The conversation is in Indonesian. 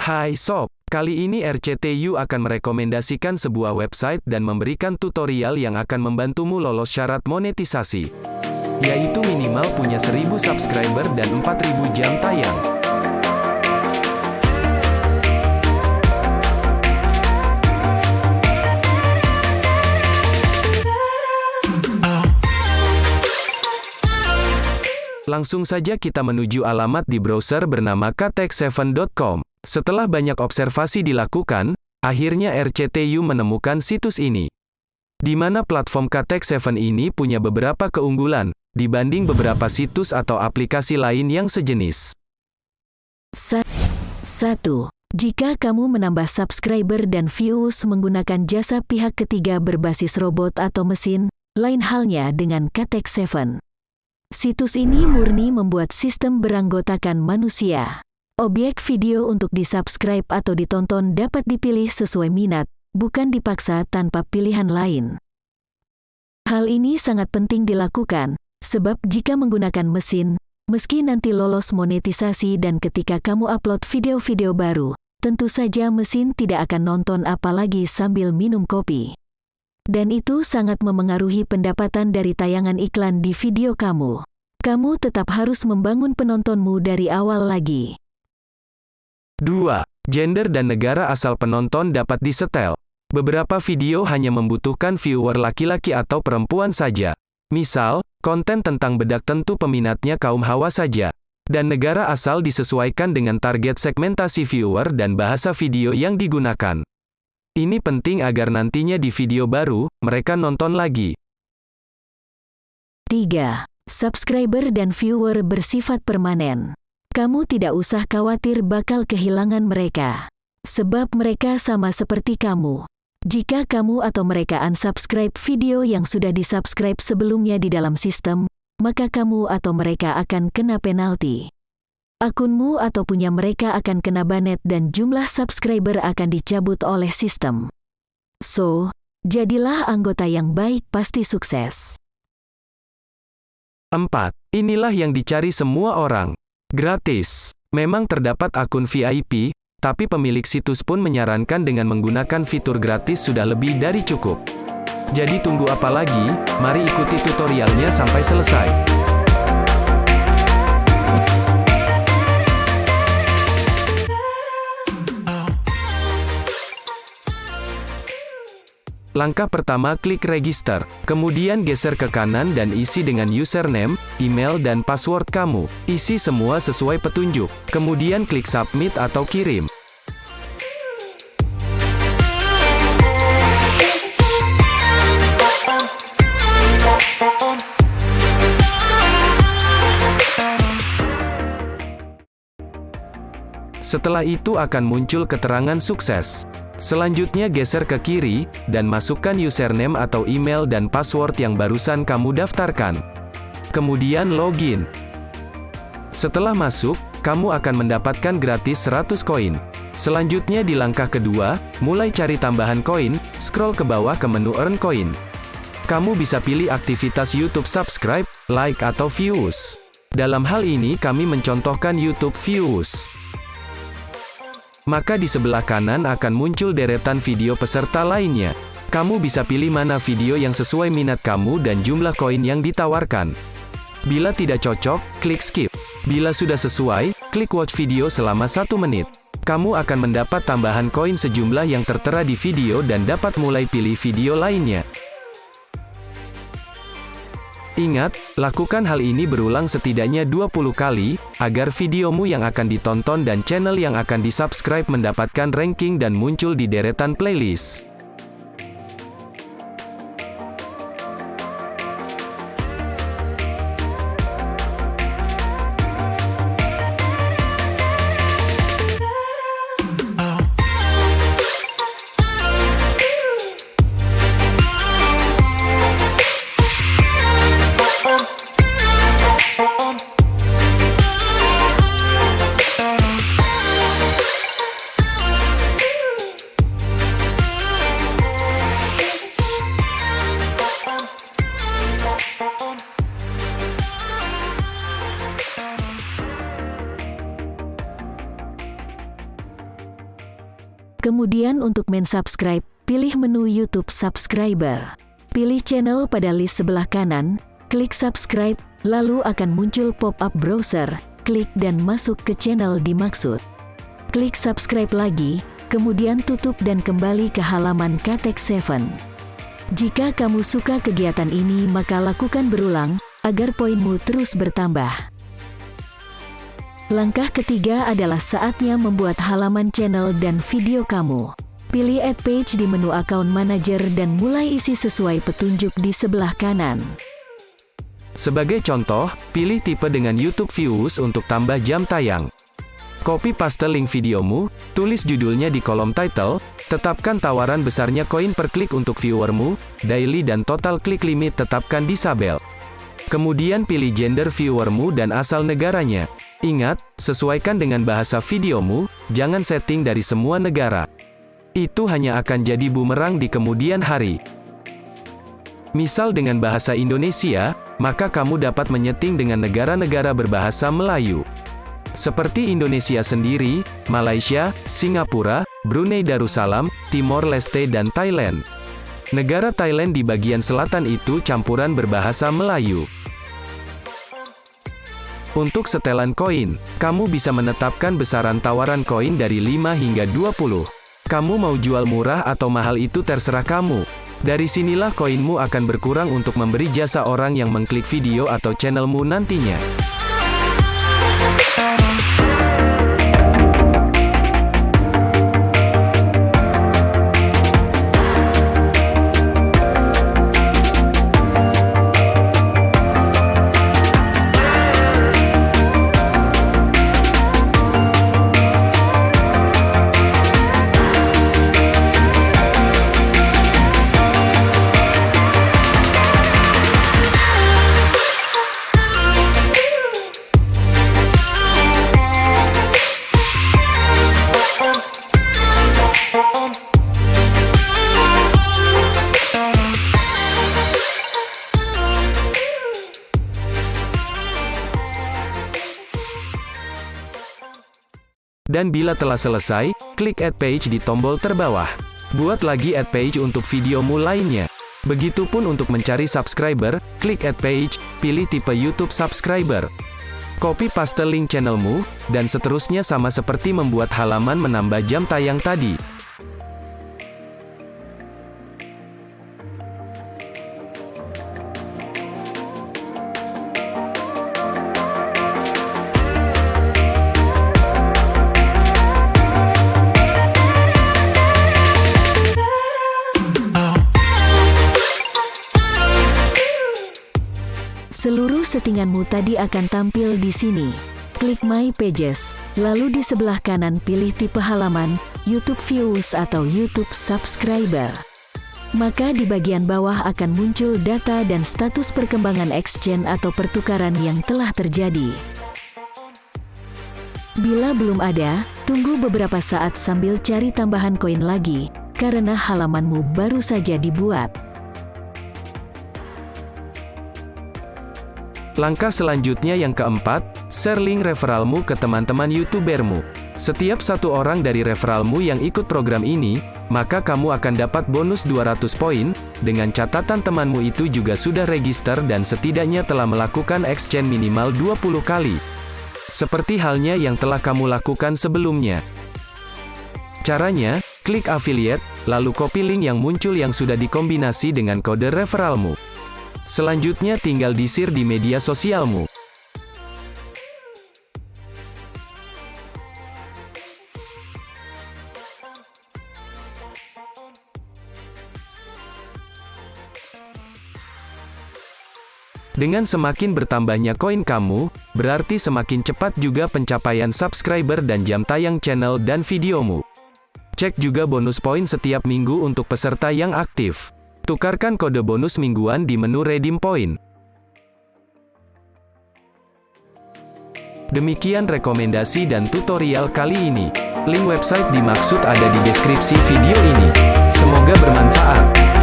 Hai Sob, kali ini RCTI akan merekomendasikan sebuah website dan memberikan tutorial yang akan membantumu lolos syarat monetisasi. Yaitu minimal punya 1000 subscriber dan 4000 jam tayang. Langsung saja kita menuju alamat di browser bernama katek7.com. Setelah banyak observasi dilakukan, akhirnya RCTI menemukan situs ini. Di mana platform Katek7 ini punya beberapa keunggulan, dibanding beberapa situs atau aplikasi lain yang sejenis. 1. Jika kamu menambah subscriber dan views menggunakan jasa pihak ketiga berbasis robot atau mesin, lain halnya dengan Katek7. Situs ini murni membuat sistem beranggotakan manusia. Objek video untuk di-subscribe atau ditonton dapat dipilih sesuai minat, bukan dipaksa tanpa pilihan lain. Hal ini sangat penting dilakukan, sebab jika menggunakan mesin, meski nanti lolos monetisasi dan ketika kamu upload video-video baru, tentu saja mesin tidak akan nonton apalagi sambil minum kopi. Dan itu sangat memengaruhi pendapatan dari tayangan iklan di video kamu. Kamu tetap harus membangun penontonmu dari awal lagi. 2. Gender dan negara asal penonton dapat disetel. Beberapa video hanya membutuhkan viewer laki-laki atau perempuan saja. Misal, konten tentang bedak tentu peminatnya kaum hawa saja. Dan negara asal disesuaikan dengan target segmentasi viewer dan bahasa video yang digunakan. Ini penting agar nantinya di video baru, mereka nonton lagi. 3. Subscriber dan viewer bersifat permanen. Kamu tidak usah khawatir bakal kehilangan mereka. Sebab mereka sama seperti kamu. Jika kamu atau mereka unsubscribe video yang sudah disubscribe sebelumnya di dalam sistem, maka kamu atau mereka akan kena penalti. Akunmu atau punya mereka akan kena banet dan jumlah subscriber akan dicabut oleh sistem. So, jadilah anggota yang baik pasti sukses. 4. Inilah yang dicari semua orang. Gratis. Memang terdapat akun VIP, tapi pemilik situs pun menyarankan dengan menggunakan fitur gratis sudah lebih dari cukup. Jadi tunggu apa lagi? Mari ikuti tutorialnya sampai selesai. Langkah pertama, klik register. Kemudian geser ke kanan dan isi dengan username, email dan password kamu. Isi semua sesuai petunjuk. Kemudian klik submit atau kirim. Setelah itu akan muncul keterangan sukses. Selanjutnya geser ke kiri, dan masukkan username atau email dan password yang barusan kamu daftarkan. Kemudian login. Setelah masuk, kamu akan mendapatkan gratis 100 koin. Selanjutnya di langkah kedua, mulai cari tambahan koin, scroll ke bawah ke menu earn coin. Kamu bisa pilih aktivitas YouTube subscribe, like atau views. Dalam hal ini kami mencontohkan YouTube views. Maka di sebelah kanan akan muncul deretan video peserta lainnya. Kamu bisa pilih mana video yang sesuai minat kamu dan jumlah koin yang ditawarkan. Bila tidak cocok, klik skip. Bila sudah sesuai, klik watch video selama 1 menit. Kamu akan mendapat tambahan koin sejumlah yang tertera di video dan dapat mulai pilih video lainnya. Ingat, lakukan hal ini berulang setidaknya 20 kali, agar videomu yang akan ditonton dan channel yang akan di-subscribe mendapatkan ranking dan muncul di deretan playlist. Kemudian untuk mensubscribe, pilih menu YouTube Subscriber. Pilih channel pada list sebelah kanan, klik subscribe, lalu akan muncul pop-up browser, klik dan masuk ke channel dimaksud. Klik subscribe lagi, kemudian tutup dan kembali ke halaman Katek 7. Jika kamu suka kegiatan ini maka lakukan berulang, agar poinmu terus bertambah. Langkah ketiga adalah saatnya membuat halaman channel dan video kamu. Pilih Add Page di menu Account Manager dan mulai isi sesuai petunjuk di sebelah kanan. Sebagai contoh, pilih tipe dengan YouTube Views untuk tambah jam tayang. Copy paste link videomu, tulis judulnya di kolom title, tetapkan tawaran besarnya koin per klik untuk viewermu, daily dan total klik limit tetapkan disable. Kemudian pilih gender viewermu dan asal negaranya. Ingat, sesuaikan dengan bahasa videomu, jangan setting dari semua negara. Itu hanya akan jadi bumerang di kemudian hari. Misal dengan bahasa Indonesia, maka kamu dapat menyeting dengan negara-negara berbahasa Melayu. Seperti Indonesia sendiri, Malaysia, Singapura, Brunei Darussalam, Timor Leste dan Thailand. Negara Thailand di bagian selatan itu campuran berbahasa Melayu. Untuk setelan koin, kamu bisa menetapkan besaran tawaran koin dari 5 hingga 20. Kamu mau jual murah atau mahal itu terserah kamu. Dari sinilah koinmu akan berkurang untuk memberi jasa orang yang mengklik video atau channelmu nantinya. Dan bila telah selesai, klik Add Page di tombol terbawah. Buat lagi Add Page untuk videomu lainnya. Begitupun untuk mencari subscriber, klik Add Page, pilih tipe YouTube Subscriber. Copy paste link channelmu, dan seterusnya sama seperti membuat halaman menambah jam tayang tadi. Seluruh settinganmu tadi akan tampil di sini. Klik My Pages, lalu di sebelah kanan pilih tipe halaman, YouTube Views atau YouTube Subscriber. Maka di bagian bawah akan muncul data dan status perkembangan exchange atau pertukaran yang telah terjadi. Bila belum ada, tunggu beberapa saat sambil cari tambahan koin lagi, karena halamanmu baru saja dibuat. Langkah selanjutnya yang keempat, share link referralmu ke teman-teman YouTubermu. Setiap satu orang dari referralmu yang ikut program ini, maka kamu akan dapat bonus 200 poin, dengan catatan temanmu itu juga sudah register dan setidaknya telah melakukan exchange minimal 20 kali. Seperti halnya yang telah kamu lakukan sebelumnya. Caranya, klik affiliate, lalu copy link yang muncul yang sudah dikombinasi dengan kode referralmu. Selanjutnya tinggal di-share di media sosialmu. Dengan semakin bertambahnya koin kamu, berarti semakin cepat juga pencapaian subscriber dan jam tayang channel dan videomu. Cek juga bonus poin setiap minggu untuk peserta yang aktif. Tukarkan kode bonus mingguan di menu Redeem Point. Demikian rekomendasi dan tutorial kali ini. Link website dimaksud ada di deskripsi video ini. Semoga bermanfaat.